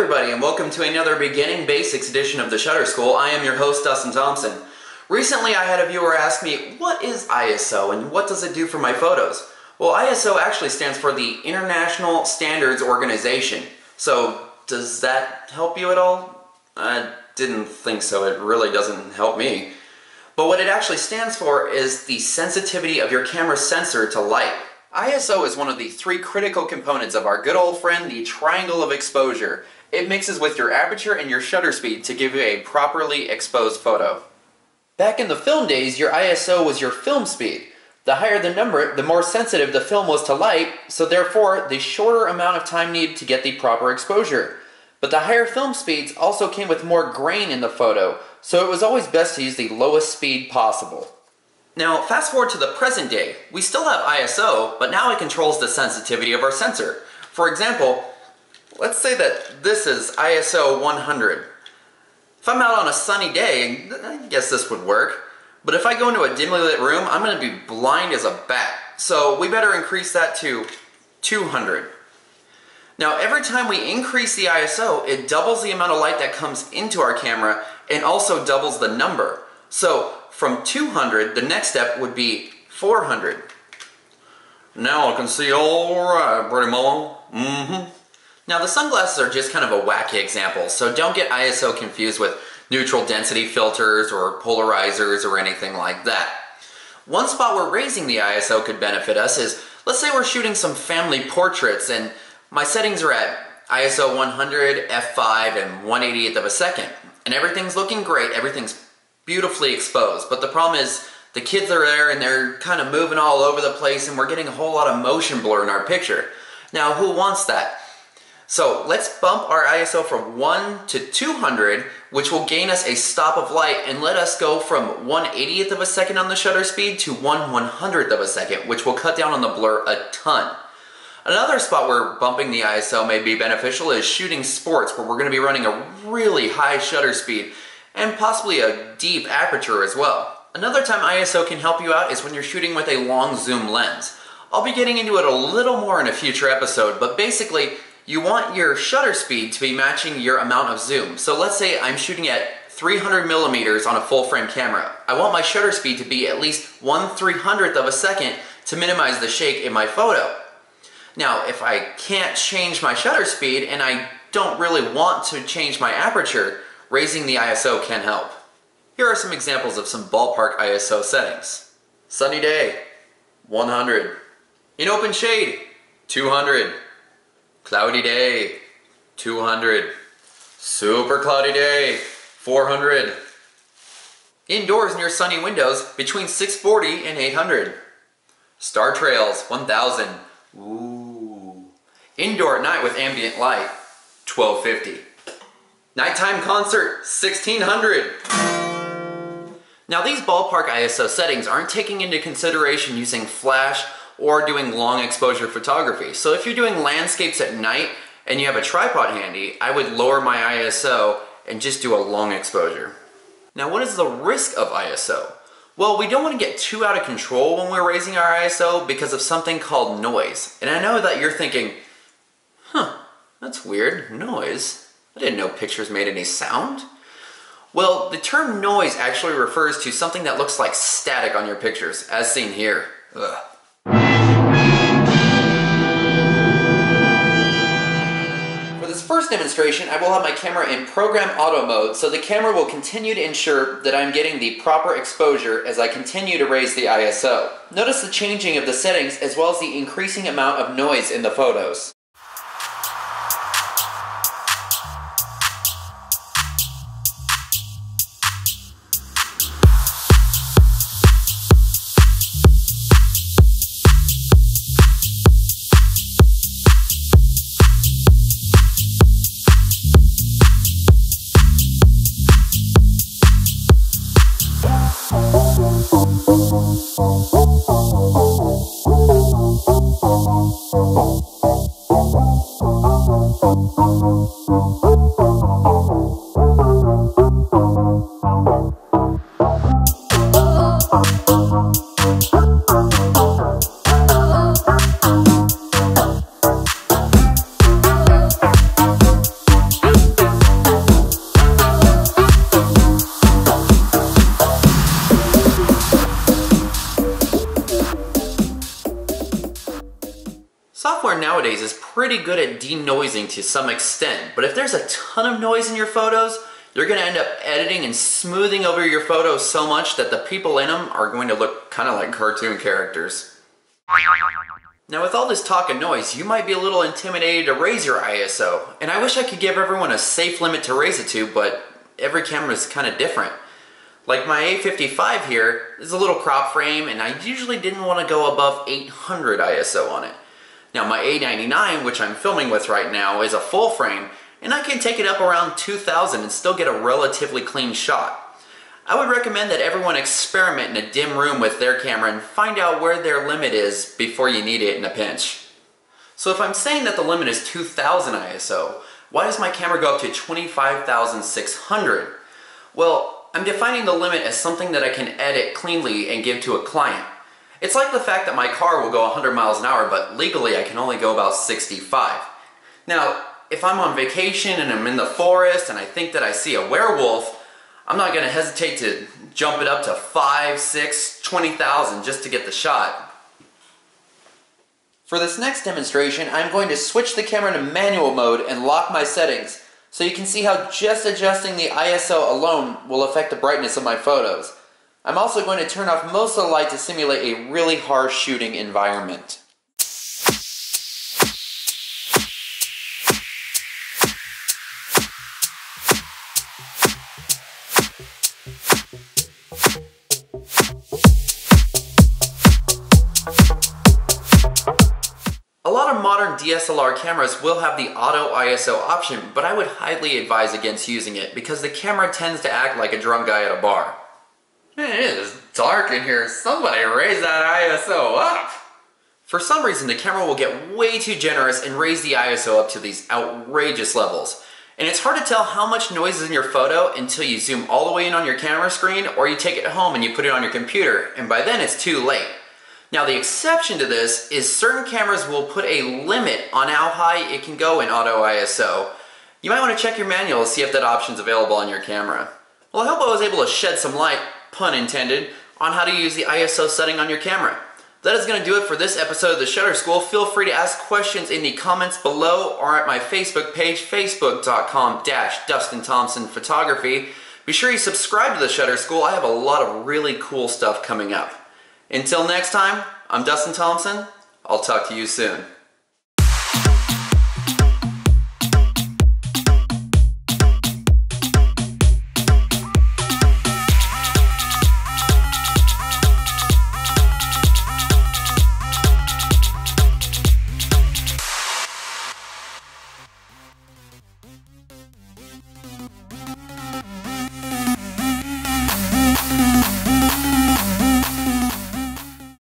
everybody, and welcome to another Beginning Basics edition of the Shutter School. I am your host, Dustin Thompson. Recently I had a viewer ask me, what is ISO and what does it do for my photos? Well, ISO actually stands for the International Standards Organization. So, does that help you at all? I didn't think so. It really doesn't help me. But what it actually stands for is the sensitivity of your camera's sensor to light. ISO is one of the three critical components of our good old friend, the triangle of exposure. It mixes with your aperture and your shutter speed to give you a properly exposed photo. Back in the film days, your ISO was your film speed. The higher the number, the more sensitive the film was to light, so therefore the shorter amount of time needed to get the proper exposure. But the higher film speeds also came with more grain in the photo, so it was always best to use the lowest speed possible. Now, fast forward to the present day. We still have ISO, but now it controls the sensitivity of our sensor. For example, let's say that this is ISO 100. If I'm out on a sunny day, I guess this would work. But if I go into a dimly lit room, I'm going to be blind as a bat. So we better increase that to 200. Now, every time we increase the ISO, it doubles the amount of light that comes into our camera and also doubles the number. So from 200, the next step would be 400. Now I can see all right, pretty much. Now the sunglasses are just kind of a wacky example, so don't get ISO confused with neutral density filters or polarizers or anything like that. One spot where raising the ISO could benefit us is, let's say we're shooting some family portraits and my settings are at ISO 100, f5, and 1/88th of a second. And everything's looking great, everything's beautifully exposed. But the problem is, the kids are there and they're kind of moving all over the place and we're getting a whole lot of motion blur in our picture. Now, who wants that? So let's bump our ISO from 1 to 200, which will gain us a stop of light and let us go from 1/80th of a second on the shutter speed to 1/100th of a second, which will cut down on the blur a ton. Another spot where bumping the ISO may be beneficial is shooting sports, where we're going to be running a really high shutter speed and possibly a deep aperture as well. Another time ISO can help you out is when you're shooting with a long zoom lens. I'll be getting into it a little more in a future episode, but basically you want your shutter speed to be matching your amount of zoom. So let's say I'm shooting at 300 millimeters on a full frame camera. I want my shutter speed to be at least 1/300th of a second to minimize the shake in my photo. Now, if I can't change my shutter speed and I don't really want to change my aperture, raising the ISO can help. Here are some examples of some ballpark ISO settings. Sunny day, 100. In open shade, 200. Cloudy day, 200. Super cloudy day, 400. Indoors near sunny windows, between 640 and 800. Star trails, 1000. Ooh. Indoor at night with ambient light, 1250. Nighttime concert, 1600. Now these ballpark ISO settings aren't taking into consideration using flash or doing long exposure photography. So if you're doing landscapes at night and you have a tripod handy, I would lower my ISO and just do a long exposure. Now what is the risk of ISO? Well, we don't want to get too out of control when we're raising our ISO because of something called noise. And I know that you're thinking, that's weird, noise? I didn't know pictures made any sound. Well, the term noise actually refers to something that looks like static on your pictures, as seen here. Ugh. For this first demonstration, I will have my camera in program auto mode, so the camera will continue to ensure that I'm getting the proper exposure as I continue to raise the ISO. Notice the changing of the settings as well as the increasing amount of noise in the photos. pretty good at denoising to some extent, but if there's a ton of noise in your photos, you're going to end up editing and smoothing over your photos so much that the people in them are going to look kind of like cartoon characters. Now with all this talk and noise, you might be a little intimidated to raise your ISO, and I wish I could give everyone a safe limit to raise it to, but every camera is kind of different. Like my A55 here is a little crop frame, and I usually didn't want to go above 800 ISO on it. Now my A99, which I'm filming with right now, is a full frame, and I can take it up around 2000 and still get a relatively clean shot. I would recommend that everyone experiment in a dim room with their camera and find out where their limit is before you need it in a pinch. So if I'm saying that the limit is 2000 ISO, why does my camera go up to 25,600? Well, I'm defining the limit as something that I can edit cleanly and give to a client. It's like the fact that my car will go 100 miles an hour, but legally I can only go about 65. Now, if I'm on vacation and I'm in the forest and I think that I see a werewolf, I'm not going to hesitate to jump it up to 5, 6, 20,000 just to get the shot. For this next demonstration, I'm going to switch the camera to manual mode and lock my settings, so you can see how just adjusting the ISO alone will affect the brightness of my photos. I'm also going to turn off most of the light to simulate a really harsh shooting environment. A lot of modern DSLR cameras will have the auto ISO option, but I would highly advise against using it because the camera tends to act like a drunk guy at a bar. Man, it is dark in here. Somebody raise that ISO up! For some reason, the camera will get way too generous and raise the ISO up to these outrageous levels. And it's hard to tell how much noise is in your photo until you zoom all the way in on your camera screen or you take it home and you put it on your computer, and by then it's too late. Now the exception to this is certain cameras will put a limit on how high it can go in auto ISO. You might want to check your manual to see if that option is available on your camera. Well, I hope I was able to shed some light, pun intended, on how to use the ISO setting on your camera. That is going to do it for this episode of The Shutter School. Feel free to ask questions in the comments below or at my Facebook page, facebook.com/Dustin Thompson Photography. Be sure you subscribe to The Shutter School. I have a lot of really cool stuff coming up. Until next time, I'm Dustin Thompson. I'll talk to you soon.